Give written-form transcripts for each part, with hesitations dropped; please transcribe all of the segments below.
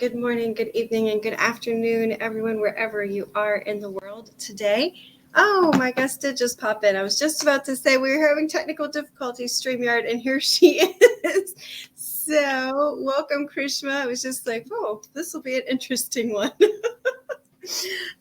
good morning, good evening, and good afternoon, everyone, wherever you are in the world today. Oh, my guest did just pop in. I was just about to say we were having technical difficulties, StreamYard, and here she is. So, welcome, Krishma. I was just like, oh, this will be an interesting one.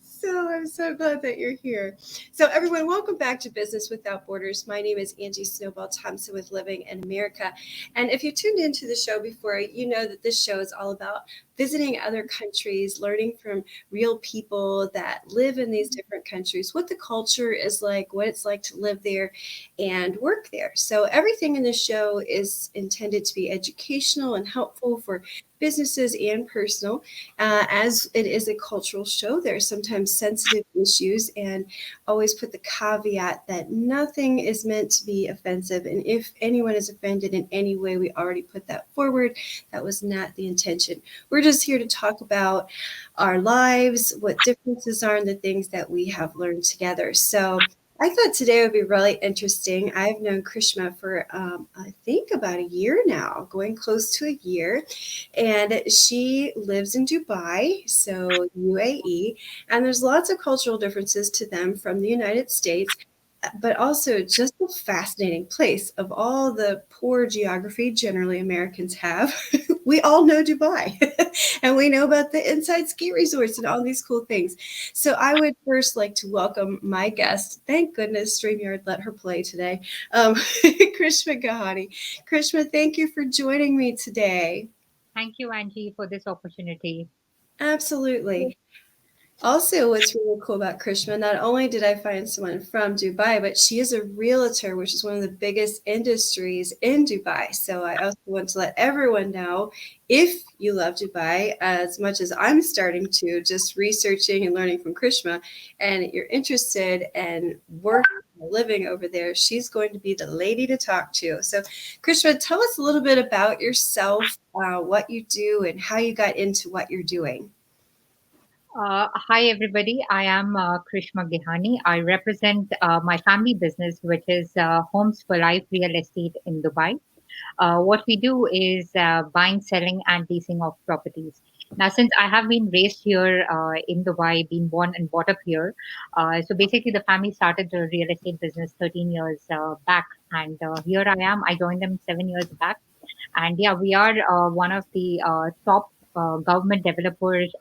So I'm so glad that you're here. So everyone, welcome back to Business Without Borders. My name is Angie Snowball Thompson with Living in America. And if you tuned into the show before, you know that this show is all about visiting other countries, learning from real people that live in these different countries, what the culture is like, what it's like to live there and work there. So everything in this show is intended to be educational and helpful for businesses and personal. As it is a cultural show, there are sometimes sensitive issues, and always put the caveat that nothing is meant to be offensive. And if anyone is offended in any way, we already put that forward. That was not the intention. We're just here to talk about our lives, what differences are, and the things that we have learned together. So I thought today would be really interesting. I've known Krishma for, I think, about a year now, going close to a year. And she lives in Dubai, so UAE. And there's lots of cultural differences to them from the United States, but also just a fascinating place. Of all the poor geography generally Americans have, we all know Dubai and we know about the inside ski resorts and all these cool things. So I would first like to welcome my guest. Thank goodness StreamYard let her play today. Krishma Gehani. Krishma, thank you for joining me today. Thank you, Angie, for this opportunity. Absolutely. Also, what's really cool about Krishma, not only did I find someone from Dubai, but she is a realtor, which is one of the biggest industries in Dubai. So I also want to let everyone know, if you love Dubai as much as I'm starting to, just researching and learning from Krishma, and you're interested in working and living over there, she's going to be the lady to talk to. So Krishma, tell us a little bit about yourself, what you do, and how you got into what you're doing. Hi, everybody. I am Krishma Gehani. I represent my family business, which is Homes for Life Real Estate in Dubai. What we do is buying, selling, and leasing of properties. Now, since I have been raised here in Dubai, been born and brought up here, so basically the family started the real estate business 13 years back. And here I am. I joined them 7 years back. And yeah, we are one of the top government developers.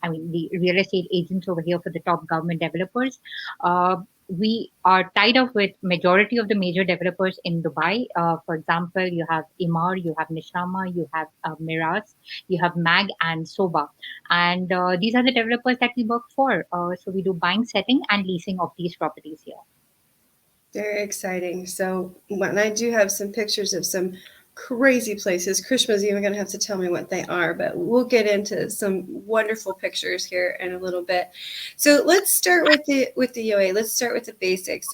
I mean, the real estate agents over here for the top government developers. We are tied up with majority of the major developers in Dubai. For example, you have Imar, you have Nishama, you have Miraz, you have Mag and Soba, and these are the developers that we work for. So we do buying, setting, and leasing of these properties here. Very exciting. So when I do have some pictures of some crazy places, Krishma's even going to have to tell me what they are, but we'll get into some wonderful pictures here in a little bit. So let's start with the UAE. Let's start with the basics.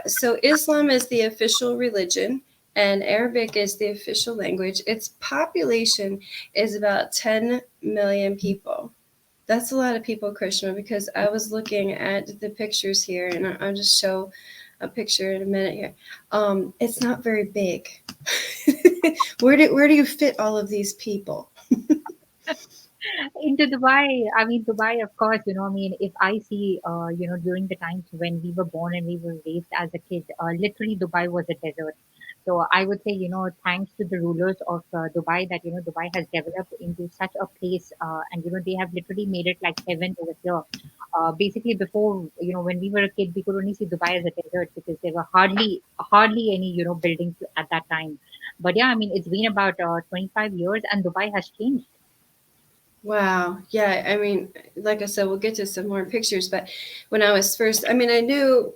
So Islam is the official religion and Arabic is the official language. Its population is about 10 million people. That's a lot of people, Krishna, because I was looking at the pictures here, and I'll just show a picture in a minute here. It's not very big. Where do you fit all of these people? Into Dubai, I mean, Dubai, of course, I mean, if I see, during the times when we were born and we were raised as a kid, literally Dubai was a desert. So I would say, thanks to the rulers of Dubai that, Dubai has developed into such a place, and, they have literally made it like heaven over here. Basically, before, when we were a kid, we could only see Dubai as a desert because there were hardly any, buildings at that time. But yeah, I mean, it's been about 25 years and Dubai has changed. Wow. Yeah, I mean, like I said, we'll get to some more pictures, but when I was first, I mean, I knew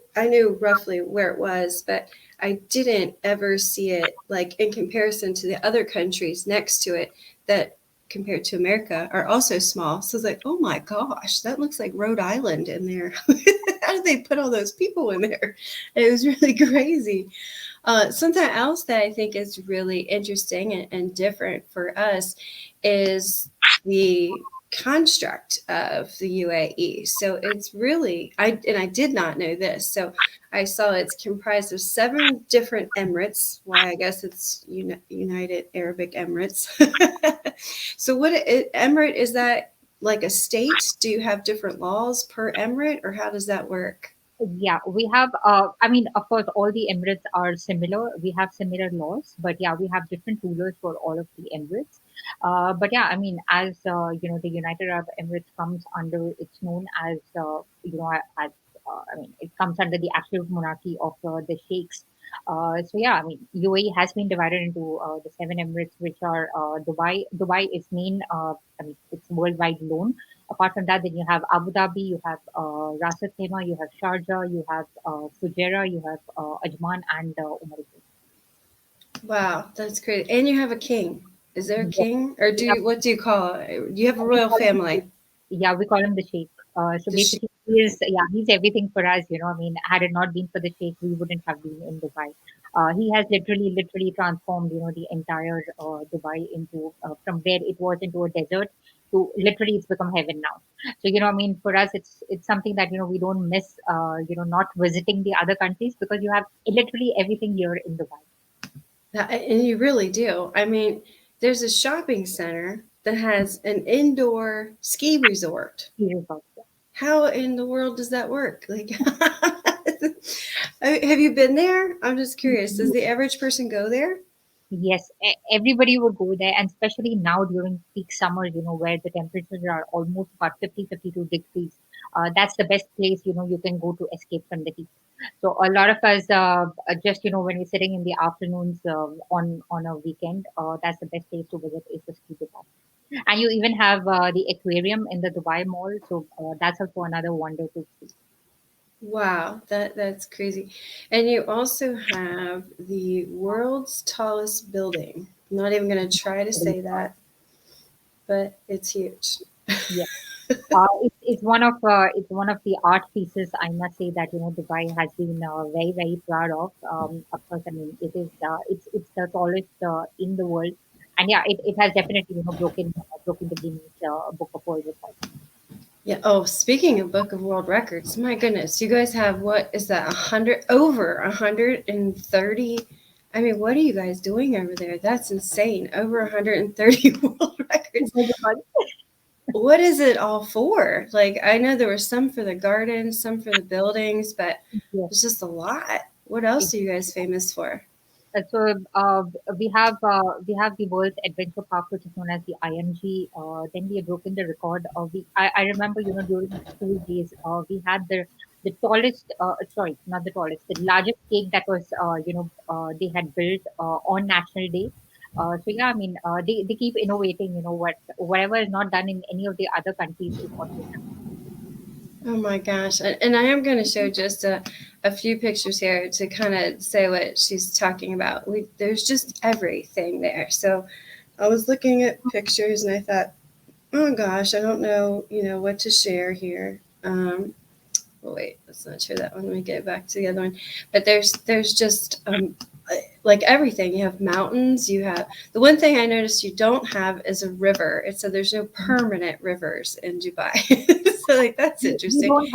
roughly where it was, but I didn't ever see it like in comparison to the other countries next to it that compared to America are also small. So it's like, oh my gosh, that looks like Rhode Island in there. How did they put all those people in there? It was really crazy. Something else that I think is really interesting and different for us is the construct of the UAE. So it's really, I did not know this. So I saw it's comprised of 7 different emirates. Why, I guess it's United Arabic Emirates. So emirate is that, like a state? Do you have different laws per emirate, or how does that work? Yeah, we have, I mean, of course, all the Emirates are similar. We have similar laws, but yeah, we have different rulers for all of the Emirates. But yeah, I mean, as the United Arab Emirates comes under, it's known as, as, I mean, it comes under the absolute monarchy of the sheikhs. So yeah, I mean, UAE has been divided into the 7 Emirates, which are Dubai. Dubai is main, I mean, it's worldwide loan. Apart from that, then you have Abu Dhabi, you have Ras Al Khaimah, you have Sharjah, you have Fujairah, you have Ajman, and Umayyad. Wow, that's great. And you have a king. Is there a Yes, king, or we have, what do you call it? You have a we royal call him the family. Sheikh. Yeah, we call him the Sheikh. So The sh- basically, he is, yeah, he's everything for us. I mean, had it not been for the Sheikh, we wouldn't have been in Dubai. He has literally transformed, the entire Dubai into from where it was into a desert to literally it's become heaven now. So I mean, for us, it's something that we don't miss. Not visiting the other countries because you have literally everything here in Dubai. and you really do. I mean, there's a shopping center that has an indoor ski resort. Serious about it. How in the world does that work? Like, have you been there? I'm just curious. Does the average person go there? Yes, everybody would go there, and especially now during peak summers, where the temperatures are almost about 50, 52 degrees. That's the best place, you can go to escape from the heat. So a lot of us, just, when we're sitting in the afternoons on a weekend, that's the best place to visit is the ski Dubai. And you even have the aquarium in the Dubai Mall, so that's also another wonder to see. Wow, that's crazy. And you also have the world's tallest building. I'm not even going to try to say that, but it's huge. Yeah. It's one of the art pieces I must say that Dubai has been very proud of. Of course, I mean it's the tallest in the world, and yeah, it has definitely broken the Guinness Book of World Records. Yeah. Oh, speaking of Book of World Records, my goodness, you guys have, what is that? 100, over 130. I mean, what are you guys doing over there? That's insane. Over 130 world records. What is it all for? Like, I know there were some for the gardens, some for the buildings, but Yes. it's just a lot. What else are you guys famous for? So we have the World's Adventure Park, which is known as the IMG. Then we have broken the record. I remember during the school days we had the tallest sorry, not the tallest, the largest cake that was they had built on National Day. So yeah, I mean they keep innovating. Whatever is not done in any of the other countries is what they have. Oh my gosh. And I am going to show just a few pictures here to kind of say what she's talking about. There's just everything there. So I was looking at pictures and I thought, oh gosh, I don't know, what to share here. Well, wait, let's not share that one. Let me get back to the other one. But there's just like everything. You have mountains. You have, the one thing I noticed you don't have is a river. It said there's no permanent rivers in Dubai. So like that's We interesting. don't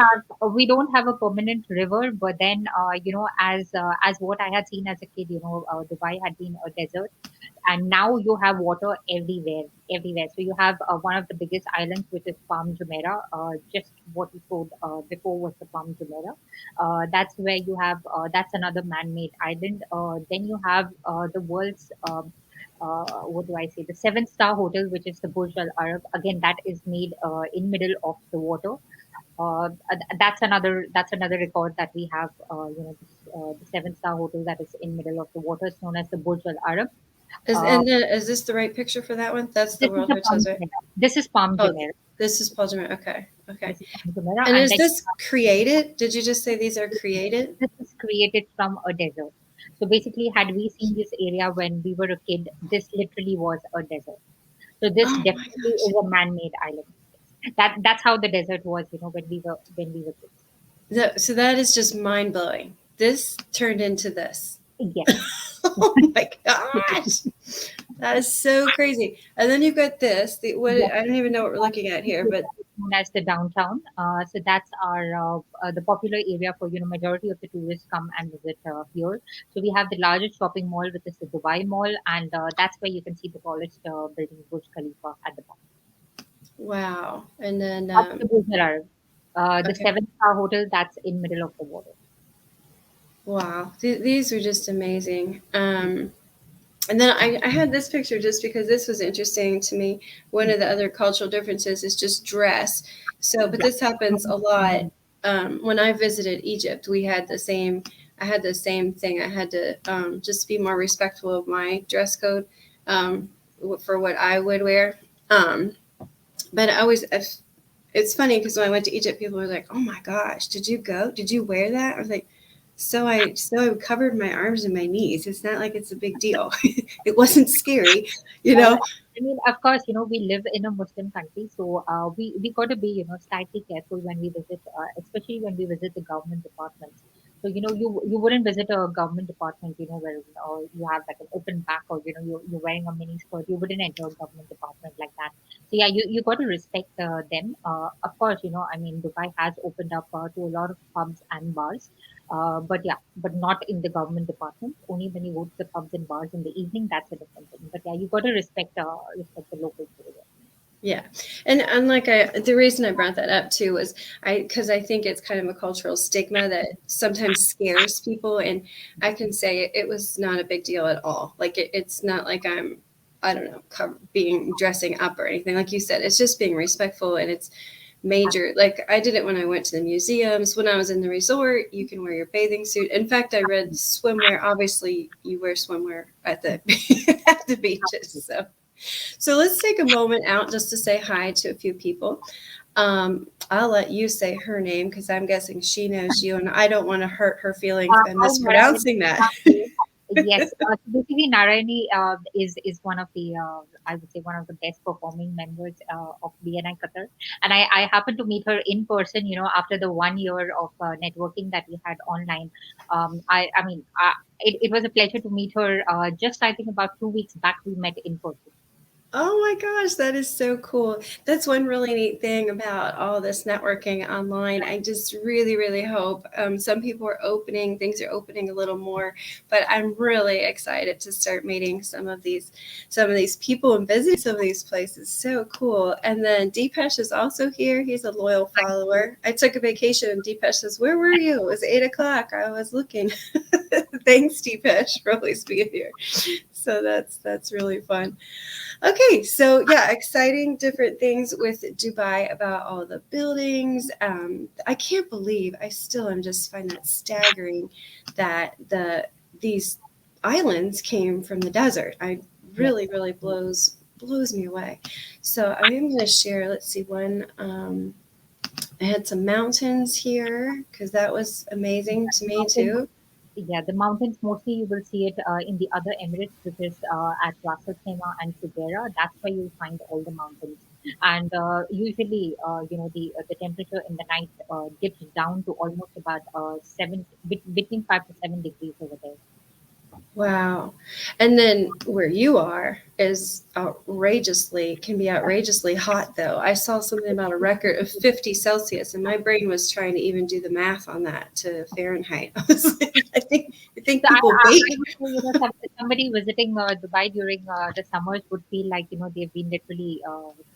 have a permanent river, but then as what I had seen as a kid, Dubai had been a desert, and now you have water everywhere. So you have one of the biggest islands, which is Palm Jumeirah. Just what you showed before was the Palm Jumeirah. That's where you have that's another man-made island. Then you have the world's what do I say? The seven-star hotel, which is the Burj Al Arab. Again, that is made in middle of the water. That's another record that we have. The seven-star hotel that is in middle of the water is known as the Burj Al Arab. Uh, Is this the right picture for that one? That's the this is World the Hotels, Palm right? Jumeirah. This is Palm Oh, Jumeirah. this is Paul Giamatti. Okay, okay. This is Palm Jumeirah, And and is then this created? Did you just say these are created? this is created from a desert. So basically, had we seen this area when we were a kid, this literally was a desert. So this Oh my definitely gosh. is a man-made island. That's how the desert was, when we were kids. So that is just mind blowing. This turned into this. Yes. Oh my gosh. That is so crazy. And then you've got this. What Yes. I don't even know what we're looking at here, but Known as the downtown. So that's our the popular area for majority of the tourists come and visit here. So we have the largest shopping mall, which is the Dubai Mall, and that's where you can see the tallest building, Burj Khalifa, at the bottom. wow. And then That's the Jumeirah. The okay. seven-star hotel that's in middle of the water. Wow. These were just amazing. And then I had this picture just because this was interesting to me. One of the other cultural differences is just dress. So, but Yeah. this happens a lot. When I visited Egypt, we had the same. I had the same thing. I had to just be more respectful of my dress code um, for what I would wear. Um, but I always, it's funny because when I went to Egypt, people were like, "Oh my gosh, did you go? Did you wear that?" I was like, "So I covered my arms and my knees. It's not like it's a big deal. It wasn't scary, you Uh, know." I mean, of course, we live in a Muslim country, so we got to be, slightly careful when we visit, especially when we visit the government departments. So, you wouldn't visit a government department, where you have like an open back, or you're wearing a mini skirt. You wouldn't enter a government department like that. So yeah, you got to respect them. Of course, I mean, Dubai has opened up to a lot of pubs and bars. But yeah, but not in the government department. Only when you go to the pubs and bars in the evening, that's a different thing. But yeah, you got to respect the locals over there. Yeah, and like the reason I brought that up too was because I think it's kind of a cultural stigma that sometimes scares people, and I can say it was not a big deal at all. Like it's not like I don't know, being dressing up or anything. Like you said, it's just being respectful, and it's major. Like I did it when I went to the museums. When I was in the resort, you can wear your bathing suit. In fact, I read swimwear. Obviously, you wear swimwear at the at the beaches. So let's take a moment out just to say hi to a few people. I'll let you say her name because I'm guessing she knows you, and I don't want to hurt her feelings by Hi, Narayani. mispronouncing that. Yes, so basically Narayani is one of the I would say one of the best performing members of BNI Qatar, and I happened to meet her in person. After the 1 year of networking that we had online. I mean, it was a pleasure to meet her. Just I think about 2 weeks back we met in person. Oh my gosh, that is so cool. That's one really neat thing about all this networking online. I just really, really hope some people are opening, things are opening a little more, but I'm really excited to start meeting some of these people and visiting some of these places. So cool. And then Deepesh is also here. He's a loyal follower. I took a vacation and Deepesh says, "Where were you? It was 8 o'clock. I was looking." Thanks, Deepesh, for always being here. So that's really fun. Okay, so yeah, exciting different things with Dubai about all the buildings. I can't believe I still am just find that staggering that these islands came from the desert. I Yes. really blows me away. So I am going to share. Let's see one. I had some mountains here because that was amazing to me Mountains, too. yeah, the mountains mostly you will see it in the other Emirates, which is at Ras Al Khaimah and Jumeirah. That's where you'll find all the mountains. And usually, the temperature in the night dips down to almost about between 5 to 7 degrees over there. Wow. And then where you are is can be outrageously hot though. I saw something about a record of 50 Celsius and my brain was trying to even do the math on that to Fahrenheit. I was like, I think So people bake. I would say, somebody visiting Dubai during the summers would feel like, they've been literally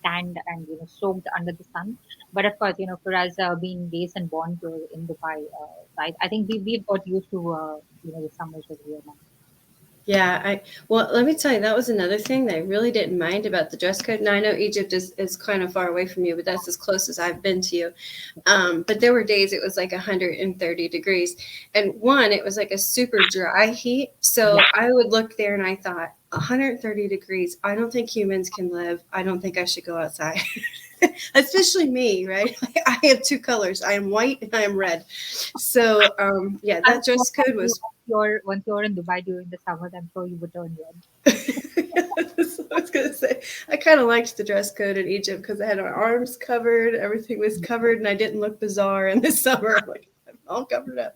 tanned and, soaked under the sun. But of course, for us being raised and born to in Dubai, I think we've got used to, the summers over here now. Yeah, well, let me tell you, that was another thing that I really didn't mind about the dress code. Now I know Egypt is kind of far away from you, but that's as close as I've been to you. But there were days it was like 130 degrees. And one, it was like a super dry heat. Yeah. So I would look there and I thought, 130 degrees, I don't think humans can live. I don't think I should go outside. Especially me, right? I have two colors. I am white and I am red. So yeah, I'm that sure dress code was once you're in Dubai during the summers, I'm sure you would turn red. That's what I was gonna say. I kind of liked the dress code in Egypt because I had my arms covered, everything was covered, and I didn't look bizarre in the summer. Like I'm all covered up.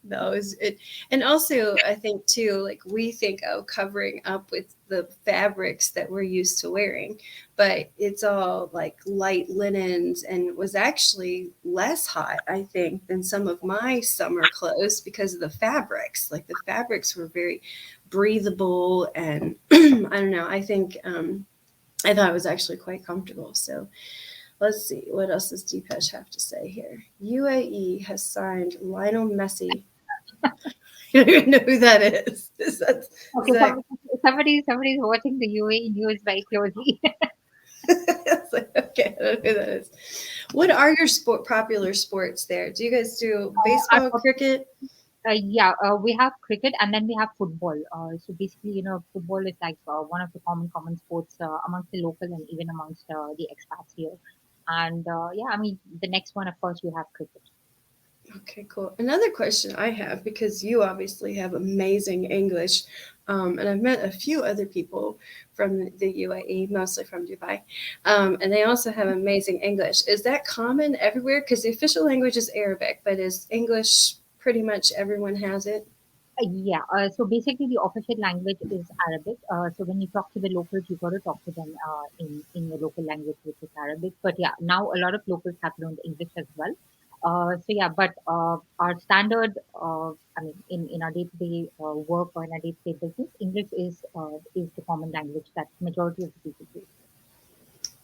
No, is it, and also I think too, like we think of covering up with the fabrics that we're used to wearing, but it's all like light linens and was actually less hot, I think, than some of my summer clothes because of the fabrics. Like the fabrics were very breathable, and I don't know. I think I thought it was actually quite comfortable. So let's see, what else does Deepesh have to say here? UAE has signed Lionel Messi. You don't even know who that is. Is Okay, that somebody's watching the UAE news very closely. it's like, okay, I don't know who that is. What are your popular sports there? Do you guys do baseball, Our cricket? Yeah, we have cricket and then we have football. So basically, football is like one of the common sports amongst the local and even amongst the expats here. And yeah, I mean, the next one, of course, we have cricket. Okay, cool. Another question I have, because you obviously have amazing English, and I've met a few other people from the UAE, mostly from Dubai, and they also have amazing English. Is that common everywhere? Because the official language is Arabic, but is English pretty much everyone has it? Yeah, so basically, the official language is Arabic. So when you talk to the locals, you got to talk to them in your local language, which is Arabic. But yeah, now a lot of locals have learned English as well. So yeah, but our standard, I mean, in our day-to-day work or in our day-to-day business, English is the common language that majority of the people use.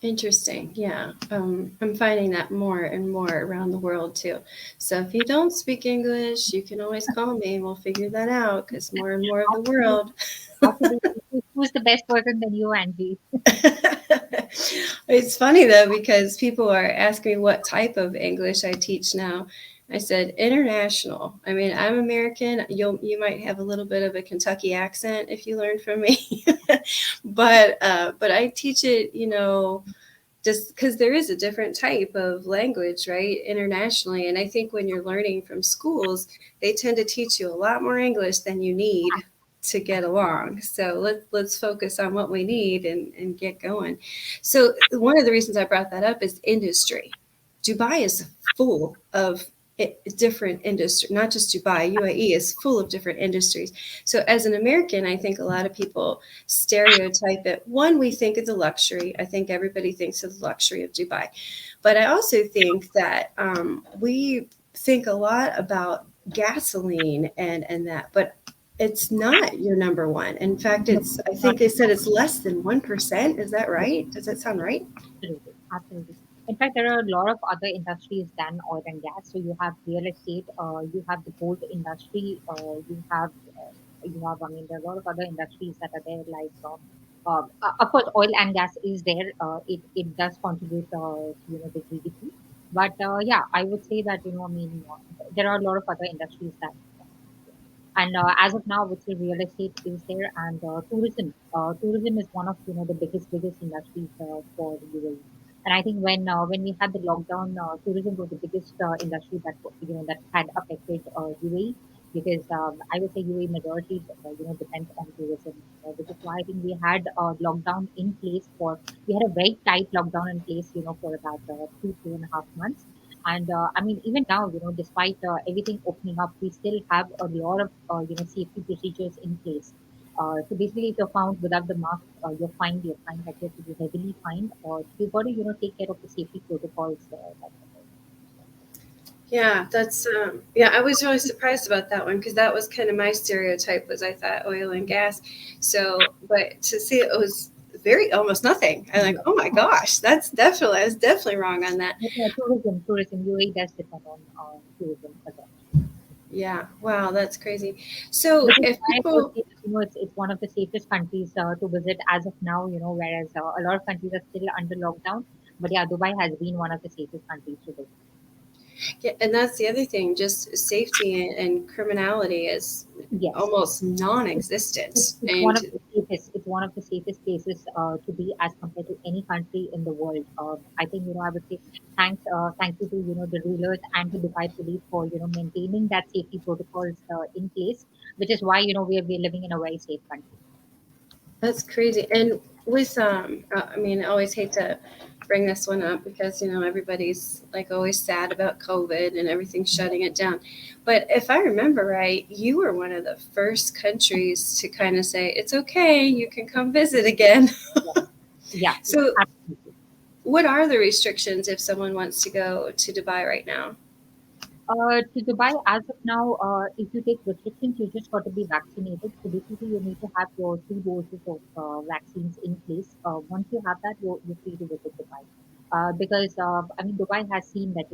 Interesting. Yeah. I'm finding that more and more around the world too. So if you don't speak English, you can always call me and we'll figure that out because more and more of the Absolutely, world. absolutely. Who's the best person than you, Angie? It's funny though because people are asking me what type of English I teach now. I said international. I mean, I'm American. You might have a little bit of a Kentucky accent if you learn from me, but I teach it. Just because there is a different type of language, right, internationally. And I think when you're learning from schools, they tend to teach you a lot more English than you need to get along. So let's focus on what we need and get going. So one of the reasons I brought that up is industry. Dubai is full of different industry, not just Dubai, UAE is full of different industries. So as an American, I think a lot of people stereotype it. One, we think of the luxury. I think everybody thinks of the luxury of Dubai. But I also think that we think a lot about gasoline and that, but it's not your number one. In fact, No, I not think they said it's less than 1%. Is that right? Does that sound right? absolutely, absolutely. In fact, there are a lot of other industries than oil and gas. So you have real estate, you have the gold industry, I mean, there are a lot of other industries that are there, like, of course, oil and gas is there. It does contribute to, the GDP. But yeah, I would say that, I mean, there are a lot of other industries that and as of now, I would say real estate is there and tourism. Tourism is one of the biggest industries for the UAE. And I think when we had the lockdown, tourism was the biggest industry that that had affected UAE because I would say UAE majority depends on tourism, which is why I think we had lockdown in place for we had a very tight lockdown in place for about 2.5 months and I mean, even now, despite everything opening up, we still have a lot of safety procedures in place. So basically, if you're found without the mask, you're fined. You're fined, like you have to be heavily fined. So you've got to take care of the safety protocols. That Yeah, that's yeah, I was really surprised about that one because that was kind of my stereotype was I thought oil and gas. So, but to see it was very almost nothing. I'm like, oh my gosh, I was definitely wrong on that. tourism. UAE does depend on tourism a lot. Yeah, wow, that's crazy. So Which is if why I would people, say that, it's one of the safest countries to visit as of now, whereas a lot of countries are still under lockdown. But yeah, Dubai has been one of the safest countries to visit. yeah, and that's the other thing, just safety and criminality is Yes. almost It's, non-existent. it's one And of the safest. It's one of the safest places to be as compared to any country in the world. I think I would say thank you to the rulers and to Dubai police for maintaining that safety protocols in place, which is why we're living in a very safe country. that's crazy. And with I mean, I always hate to bring this one up because everybody's like always sad about COVID and everything shutting it down. But if I remember right, you were one of the first countries to kind of say it's okay, you can come visit again. Yeah, So, absolutely. what are the restrictions if someone wants to go to Dubai right now? To Dubai, as of now, if you take restrictions, you just got to be vaccinated. So basically, you need to have your 2 doses of vaccines in place. Once you have that, you're free to visit Dubai. Because I mean, Dubai has seen that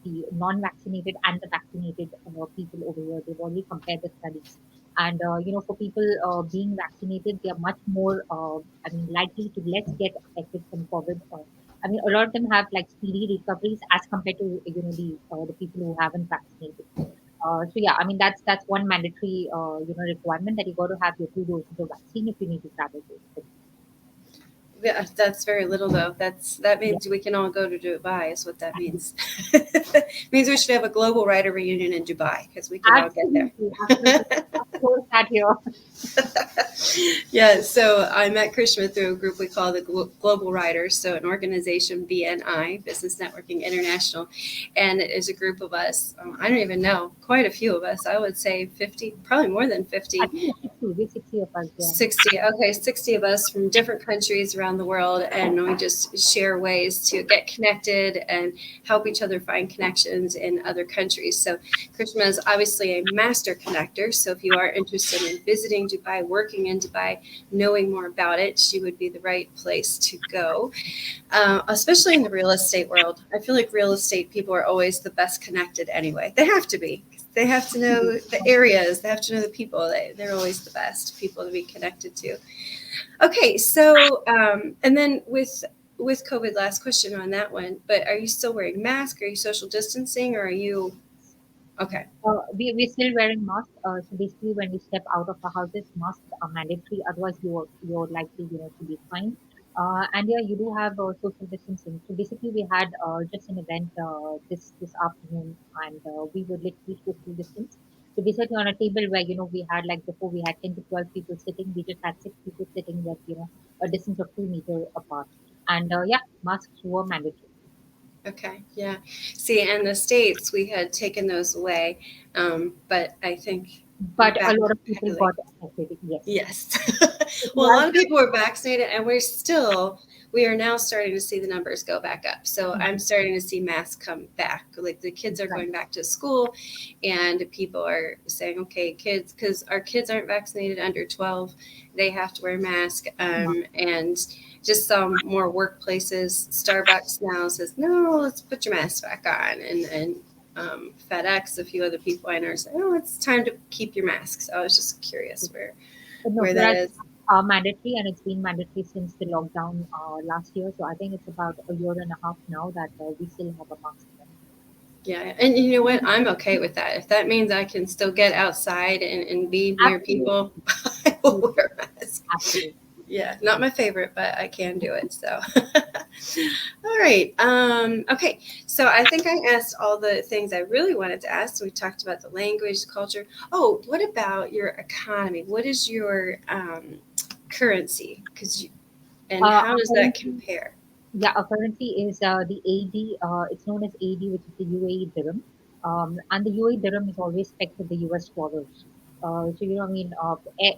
the non-vaccinated and the vaccinated people over here. They've already compared the studies, and for people being vaccinated, they are much more, I mean, likely to less get affected from COVID. I mean, a lot of them have like speedy recoveries as compared to the people who haven't vaccinated. So yeah, I mean that's one mandatory requirement that you got to have your 2 doses of vaccine if you need to travel to. Yeah, that's very little though. That Yeah, means we can all go to Dubai is what that means. Means we should have a global writer reunion in Dubai because we can all get there. absolutely, absolutely. Of course, that here. Yeah, so I met Krishma through a group we call the Global Writers, so an organization, BNI, Business Networking International, and it is a group of us. I don't even know, quite a few of us. I would say 50, probably more than I 50. think we're 60. We're 60 of us there. 60, okay, 60 of us from different countries around the world, and we just share ways to get connected and help each other find connections in other countries. So Krishma is obviously a master connector, so if you are interested in visiting Dubai, working in Dubai, knowing more about it, she would be the right place to go, especially in the real estate world. I feel like real estate people are always the best connected anyway. They have to be. They have to know the areas. They have to know the people. They're always the best people to be connected to. Okay, so and then with COVID, last question on that one. But are you still wearing masks? Are you social distancing? Or are you okay? We're still wearing masks. So basically, when we step out of our houses, masks are mandatory. Otherwise, you're likely to be fined. And yeah, you do have social distancing. So basically, we had just an event this afternoon, and we were literally social distance. So basically, on a table where we had like before we had 10 to 12 people sitting, we just had 6 people sitting with a distance of 2 meters apart. And yeah, masks were mandatory. Okay, yeah. See, in the States, we had taken those away, but I think But a back lot of people really, got affected. Yes. yes. It Well, a was lot of people were vaccinated, and we are now starting to see the numbers go back up. So I'm starting to see masks come back. Like the kids are right. going back to school, and people are saying, okay, kids, because our kids aren't vaccinated under 12, they have to wear a mask. And just some more workplaces, Starbucks now says, no, let's put your mask back on. And FedEx, a few other people I know are saying, oh, it's time to keep your masks. So I was just curious No, where for that us, is. mandatory, and it's been mandatory since the lockdown last year. So I think it's about a year and a half now that we still have a mask. Yeah, and you know what? I'm okay with that. If that means I can still get outside and be near Absolutely, people, I will absolutely, wear a mask. absolutely. Yeah, not my favorite, but I can do it. So, all right. Okay. So I think I asked all the things I really wanted to ask. So we talked about the language, the culture. Oh, what about your economy? What is your currency? And how Our does that currency, compare? yeah, our currency is the AD. It's known as AD, which is the UAE dirham. And the UAE dirham is always pegged to the US dollars. So I mean,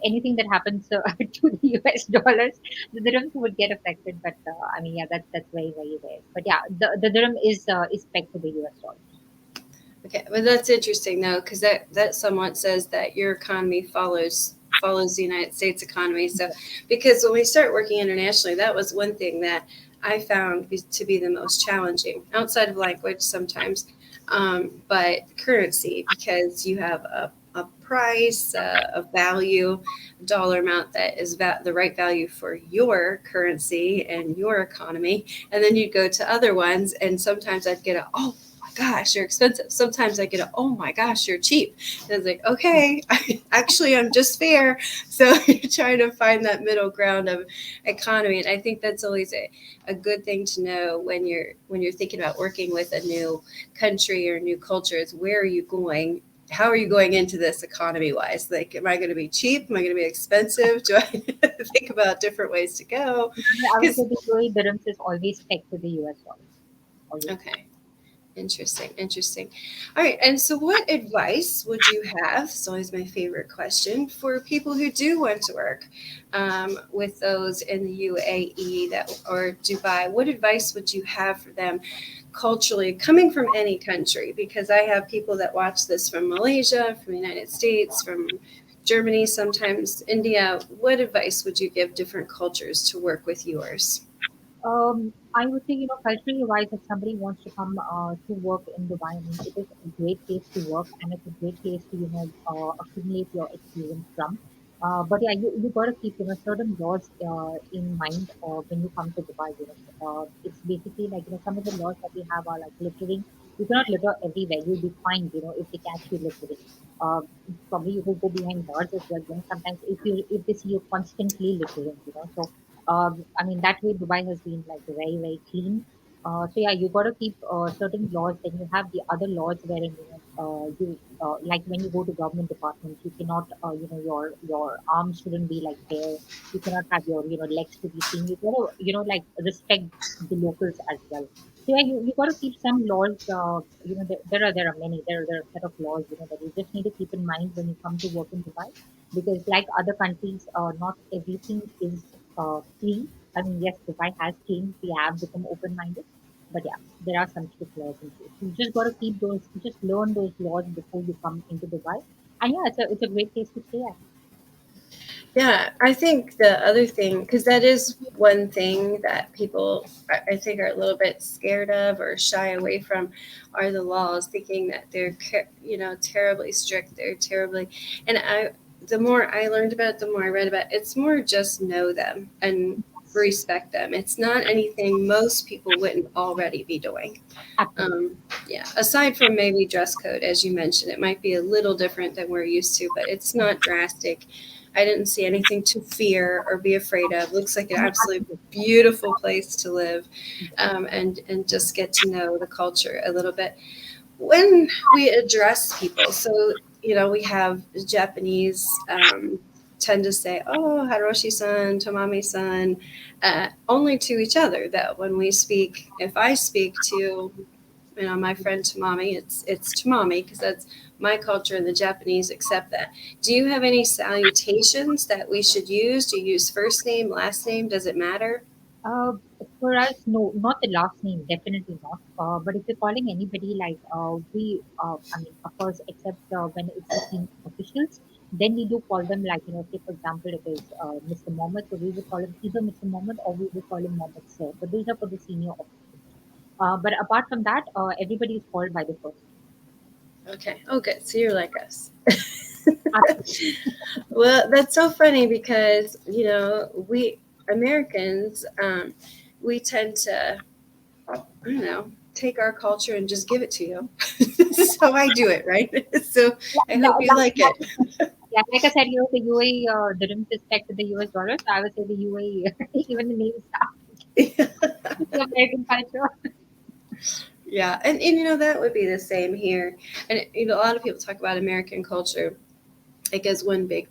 anything that happens to the US dollars, the dirhams would get affected. But I mean, yeah, that's very very rare. But yeah, the dirham is pegged to the US dollars. Okay, well that's interesting though, because that somewhat says that your economy follows the United States economy. So, because when we start working internationally, that was one thing that I found to be the most challenging outside of language sometimes, but currency because you have a price, a value, dollar amount that is the right value for your currency and your economy, and then you go to other ones, and sometimes I'd get a oh gosh, you're expensive. Sometimes I get a, oh my gosh, you're cheap. And it's like, okay, actually, I'm just fair. So you're trying to find that middle ground of economy. And I think that's always a good thing to know when you're thinking about working with a new country or new culture is where are you going? how are you going into this economy wise? Like, am I going to be cheap? Am I going to be expensive? Do I think about different ways to go? I would say Because the UAE dirhams is always pegged to the US dollar. Always. okay. Interesting, interesting. All right, and so what advice would you have? It's always my favorite question for people who do want to work with those in the UAE that or Dubai. What advice would you have for them culturally, coming from any country? Because I have people that watch this from Malaysia, from the United States, from Germany, sometimes India. What advice would you give different cultures to work with yours? I would say, culturally wise, if somebody wants to come to work in Dubai, I mean, it is a great place to work and it's a great place to, accumulate your experience from. But yeah, you got to keep, certain laws in mind when you come to Dubai. It's basically like, some of the laws that we have are like littering. You cannot litter everywhere. You'll be fined, if they catch you littering. Uh, Probably you will go behind bars as well. Sometimes if they see you constantly littering, so I mean, that way Dubai has been like very, very clean. So yeah, you got to keep certain laws. Then you have the other laws wherein you like when you go to government departments, you cannot your arms shouldn't be like bare. You cannot have your legs to be seen. You got to like respect the locals as well. So yeah, you got to keep some laws. There are many there are a set of laws that you just need to keep in mind when you come to work in Dubai because like other countries, not everything is free. I mean, yes, Dubai has changed. We have become open-minded, but yeah, there are some strict laws in place. You just got to keep those. Just learn those laws before you come into Dubai. And yeah, it's a great place to stay at. Yeah, I think the other thing, because that is one thing that people I think are a little bit scared of or shy away from, are the laws, thinking that they're terribly strict, they're terribly, and the more I learned about it, the more I read about it, it's more just know them and respect them. It's not anything most people wouldn't already be doing. Absolutely. Um, yeah, aside from maybe dress code, as you mentioned, it might be a little different than we're used to, but it's not drastic. I didn't see anything to fear or be afraid of. Looks like an absolutely Absolutely. beautiful place to live, and just get to know the culture a little bit. When we address people, so we have Japanese tend to say, "Oh, Haroshi-san, Tomami-san," only to each other. That when we speak, if I speak to my friend Tamami, it's Tamami because that's my culture and the Japanese accept that. Do you have any salutations that we should use? Do you use first name, last name? Does it matter? Uh, for us, no, not the last name, definitely not. But if you're calling anybody like I mean, of course, except when it's the senior officials, then we do call them like, say for example, it is Mr. Mohammed, so we would call him either Mr. Mohammed or we would call him Mohammed Sir. But those are for the senior officials. But apart from that, everybody is called by the first name. Okay. Oh, good. So you're like us. Absolutely. Well, that's so funny because we Americans, we tend to, I don't know, take our culture and just give it to you. So I do it, right? So I hope you like it. Yeah, like I said, the UAE didn't respect the US dollar, so I would say the UAE, even the name is the American culture. Yeah, and that would be the same here. And a lot of people talk about American culture like as one big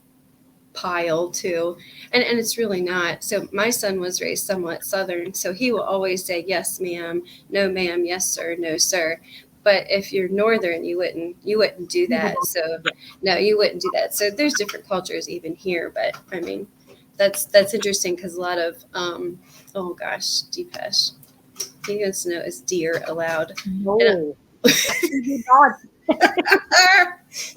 pile too, and it's really not. So my son was raised somewhat Southern, so he will always say yes, ma'am, no, ma'am, yes, sir, no, sir. But if you're Northern, you wouldn't do You would that. not. So Yeah. no, you wouldn't do that. So there's different cultures even here, but I mean, that's interesting because a lot of oh gosh, Deepesh. He wants to know is deer allowed? And No, absolutely not.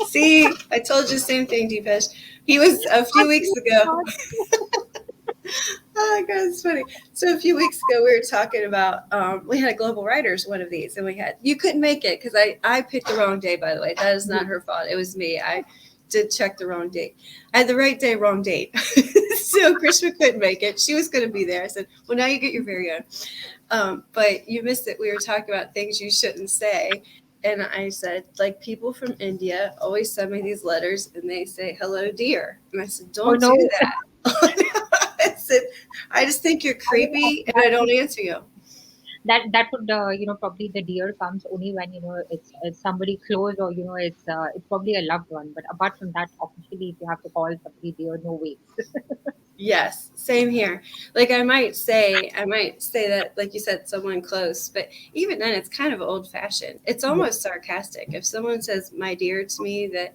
see, I told you the same thing, Deepesh. He was a few weeks Absolutely ago. not. Oh my god, it's funny. So a few weeks ago, we were talking about we had a Global Writers one of these, and we had you couldn't make it because I picked the wrong day. By the way, that is not her fault. It was me. I did check the wrong date. I had the right day, wrong date. So Krishma couldn't make it. She was going to be there. I said, "Well, now you get your very own." But you missed it. We were talking about things you shouldn't say. And I said, like, people from India always send me these letters and they say, hello, dear. And I said, Oh don't no, do that. I said, I just think you're I mean, creepy and I don't answer you. that would probably the deer comes only when it's somebody close, or it's probably a loved one. But apart from that, officially, if you have to call somebody deer, no way. Yes, same here. Like I might say that, like you said, someone close, but even then, it's kind of old fashioned. It's Yeah. almost sarcastic. If someone says "my dear" to me, that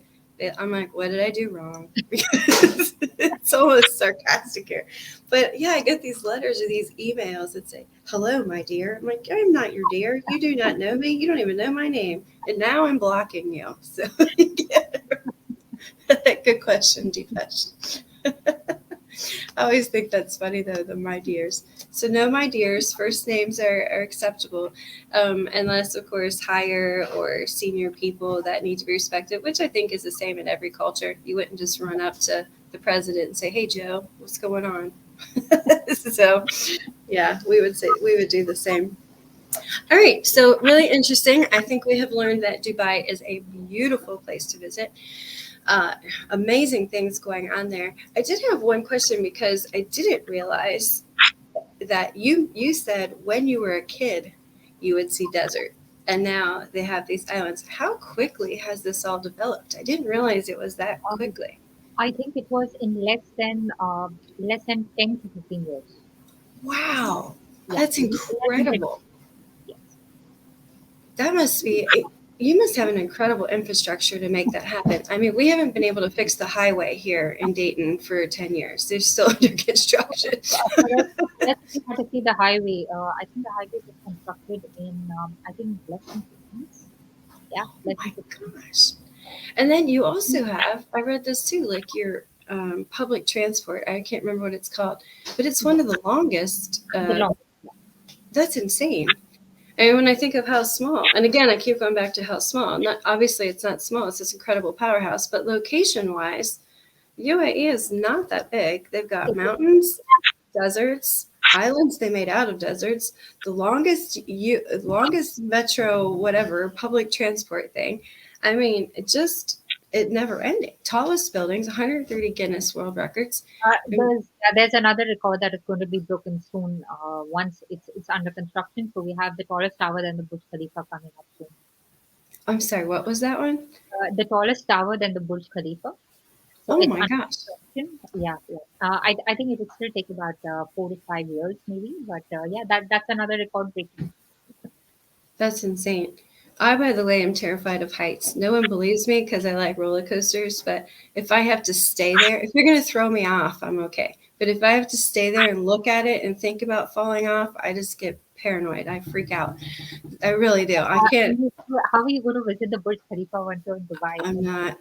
I'm like, what did I do wrong? Because it's almost sarcastic here. But yeah, I get these letters or these emails that say, "Hello, my dear." I'm like, I'm not your dear. You do not know me. You don't even know my name, and now I'm blocking you. So, yeah. Good question, Deepesh. I always think that's funny though, the my dears. So no, my dears, first names are acceptable, unless of course higher or senior people that need to be respected, which I think is the same in every culture. You wouldn't just run up to the president and say, "Hey Joe, what's going on?" So yeah, we would do the same. All right, so really interesting. I think we have learned that Dubai is a beautiful place to visit. uh, Amazing things going on there. I did have one question because I didn't realize that you said when you were a kid you would see desert, and now they have these islands. How quickly has this all developed? I didn't realize it was that Um, quickly. I think it was in less than 10 to 15 years. Wow, Yeah, that's incredible. yes. That must be, you must have an incredible infrastructure to make that happen. I mean, we haven't been able to fix the highway here in Dayton for 10 years. They're still under construction. For us to see the highway, I think the highway was constructed in, I think, less than 6 months. Yeah, Oh less my than 6 months. gosh. And then you also have, I read this too, like your public transport. I can't remember what it's called, but it's one of the longest. The long. That's insane. And when I think of how small, and again, I keep going back to how small. Not obviously, it's not small. It's this incredible powerhouse, but location-wise, UAE is not that big. They've got mountains, deserts, islands they made out of deserts, the longest metro whatever public transport thing. I mean, it never ending. Tallest buildings, 130 Guinness World Records. There's another record that is going to be broken soon. Once it's under construction, so we have the tallest tower than the Burj Khalifa coming up soon. I'm sorry, what was that one? The tallest tower than the Burj Khalifa. So Oh it's my under gosh. construction. Yeah, yeah. I think it will still take about 4 to 5 years, maybe. But yeah, that's another record breaking. That's insane. I, by the way, am terrified of heights. No one believes me because I like roller coasters, but if I have to stay there, if you're going to throw me off, I'm okay. But if I have to stay there and look at it and think about falling off, I just get paranoid. I freak out. I really do. I can't. How are you going to visit the Burj Khalifa once you're in Dubai? I'm not.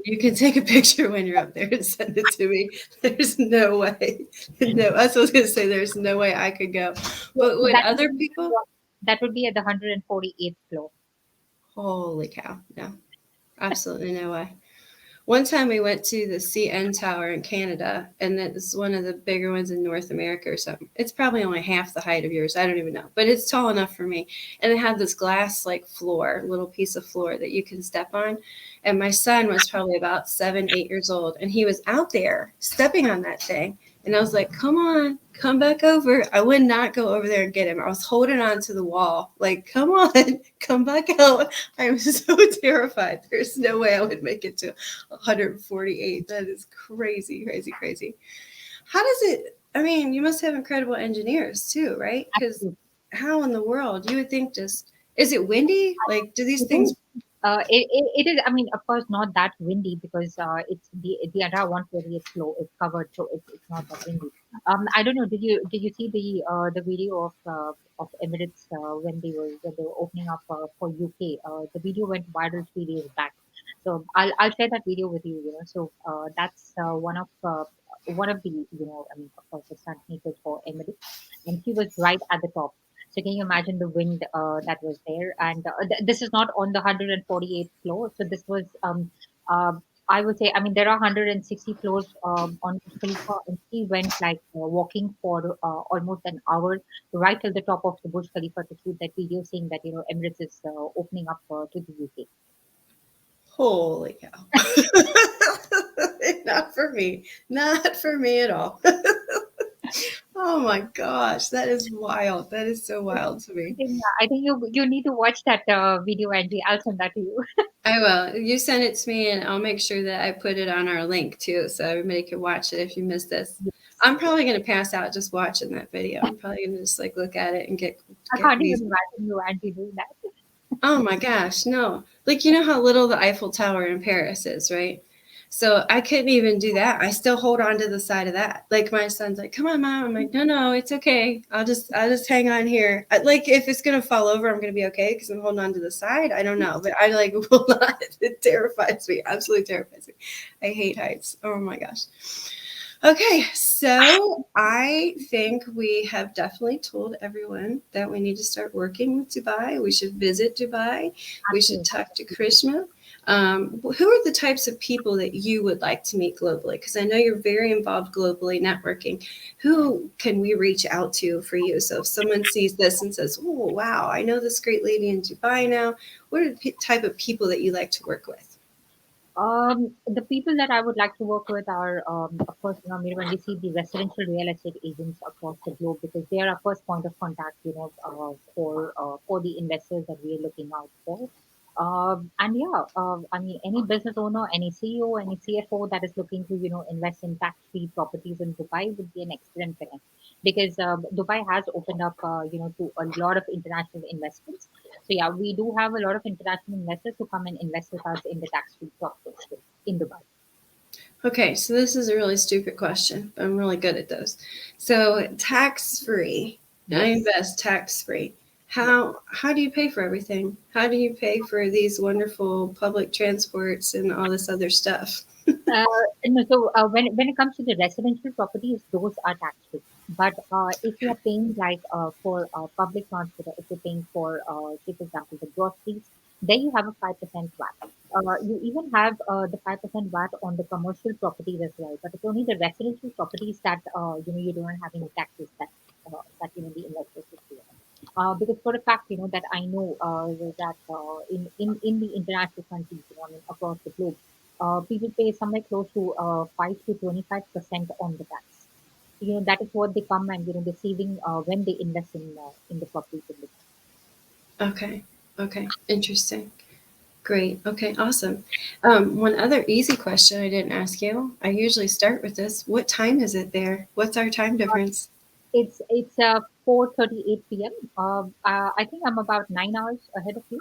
You can take a picture when you're up there and send it to me. There's no way. No, that's what I was going to say. There's no way I could go. So But would that other people? that would be at the 148th floor. Holy cow. No, absolutely no way. One time we went to the CN Tower in Canada, and it's one of the bigger ones in North America or something. It's probably only half the height of yours. I don't even know, but it's tall enough for me. And it had this glass like floor, little piece of floor that you can step on. And my son was probably about 7, 8 years old, and he was out there stepping on that thing. And I was like, come on, come back over. I would not go over there and get him. I was holding on to the wall, like, come on, come back out. I was so terrified. There's no way I would make it to 148. That is crazy, crazy, crazy. How does it? I mean, you must have incredible engineers too, right? Because how in the world you would think just is it windy? Like, do these things? It is. I mean, of course, not that windy because it's the entire 148th floor is covered, so it's not that windy. I don't know. Did you see the video of Emirates when they were opening up for UK? The video went viral 3 days back, so I'll share that video with you. So that's one of the I mean, of course, the stunt makers for Emirates, and he was right at the top. So can you imagine the wind that was there? And this is not on the 148th floor. So this was, I would say, I mean, there are 160 floors on Burj Khalifa, and he went like walking for almost an hour right till the top of the Burj Khalifa to shoot that video, saying that Emirates is opening up to the UK. Holy cow! Not for me. Not for me at all. Oh my gosh, that is wild. That is so wild to me. I think you need to watch that video, Angie. I'll send that to you. I will. You send it to me, and I'll make sure that I put it on our link too, so everybody can watch it if you missed this. Yes, I'm yes. probably gonna pass out just watching that video. I'm probably gonna just like look at it and I get can't even these. imagine you, Angie, doing that. Oh my gosh, no! Like you know how little the Eiffel Tower in Paris is, right? So I couldn't even do that. I still hold on to the side of that. Like my son's like, "Come on, mom." I'm like, "No, no, it's okay. I'll just hang on here. Like if it's gonna fall over, I'm gonna be okay because I'm holding on to the side. I don't know, but I like will not. It terrifies me. Absolutely terrifies me. I hate heights. Oh my gosh. Okay, so I think we have definitely told everyone that we need to start working with Dubai. We should visit Dubai. We should Absolutely. talk to Krishma. Who are the types of people that you would like to meet globally? Because I know you're very involved globally networking. Who can we reach out to for you? So if someone sees this and says, "Oh, wow, I know this great lady in Dubai now," what are the type of people that you like to work with? The people that I would like to work with are, of course, when we see the residential real estate agents across the globe, because they are our first point of contact, for the investors that we are looking out for. And yeah, I mean, any business owner, any CEO, any CFO that is looking to, invest in tax-free properties in Dubai would be an excellent connect, because Dubai has opened up, to a lot of international investments. So yeah, we do have a lot of international investors who come and invest with us in the tax-free properties in Dubai. Okay, so this is a really stupid question, but I'm really good at those. So tax free. I Yes, invest tax free. yes. How do you pay for everything? How do you pay for these wonderful public transports and all this other stuff? No, so when it comes to the residential properties, those are tax free. But if you are paying like for public transport, or if you're paying for, say for example, the groceries, then you have a 5% VAT. You even have the 5% VAT on the commercial properties as well. But it's only the residential properties that you don't have any taxes that the investors should pay. Because for a fact, that I know that in the international countries, I mean, across the globe, people pay somewhere close to 5 to 25% on the tax. That is what they come and they're saving when they invest in the properties in the. Okay, okay, interesting. Great. Okay, awesome. One other easy question I didn't ask you. I usually start with this. What time is it there? What's our time difference? It's 4:38 p.m. I think I'm about 9 hours ahead of you.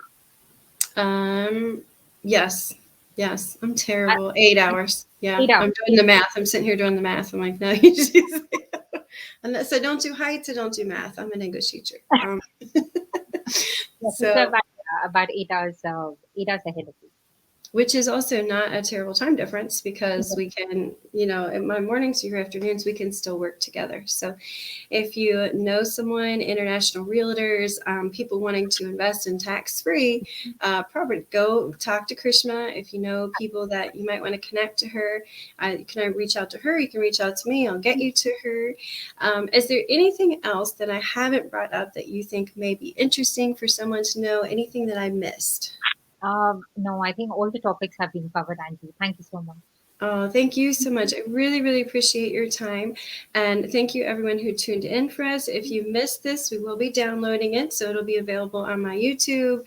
Um, yes, yes. I'm I, terrible. 8 hours. Yeah, 8 hours. I'm doing the math. I'm sitting here doing the math. I'm like, no, you just. Unless I don't do heights, I don't do math. I'm an English teacher. Yes, it's So about 8 hours. 8 hours ahead of you. which is also not a terrible time difference because Yes. we can, in my mornings or your afternoons, we can still work together. So if you know someone, international realtors, people wanting to invest in tax free property, go talk to Krishma. If you know people that you might want to connect to her, can I reach out to her? You can reach out to me. I'll get you to her. Is there anything else that I haven't brought up that you think may be interesting for someone to know? Anything that I missed? No, I think all the topics have been covered, Angie. Thank you so much. Oh, thank you so much. I really, really appreciate your time. And thank you, everyone who tuned in for us. If you missed this, we will be downloading it. So it'll be available on my YouTube,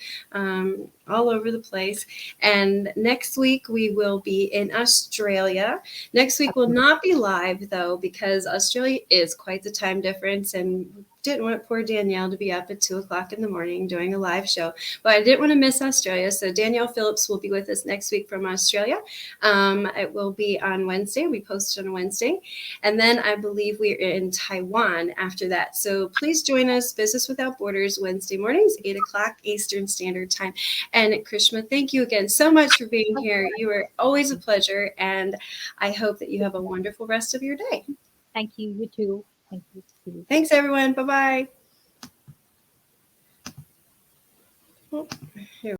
all over the place. And next week, we will be in Australia. Next week will Okay. not be live, though, because Australia is quite the time difference. And didn't want poor Danielle to be up at 2 o'clock in the morning doing a live show. But I didn't want to miss Australia. So Danielle Phillips will be with us next week from Australia. It will be on Wednesday. We post on Wednesday. And then I believe we're in Taiwan after that. So please join us, Business Without Borders, Wednesday mornings, 8 o'clock Eastern Standard Time. And Krishma, thank you again so much for being here. You are always a pleasure. And I hope that you have a wonderful rest of your day. Thank you. You too. Thank you. Thanks, everyone. Bye bye.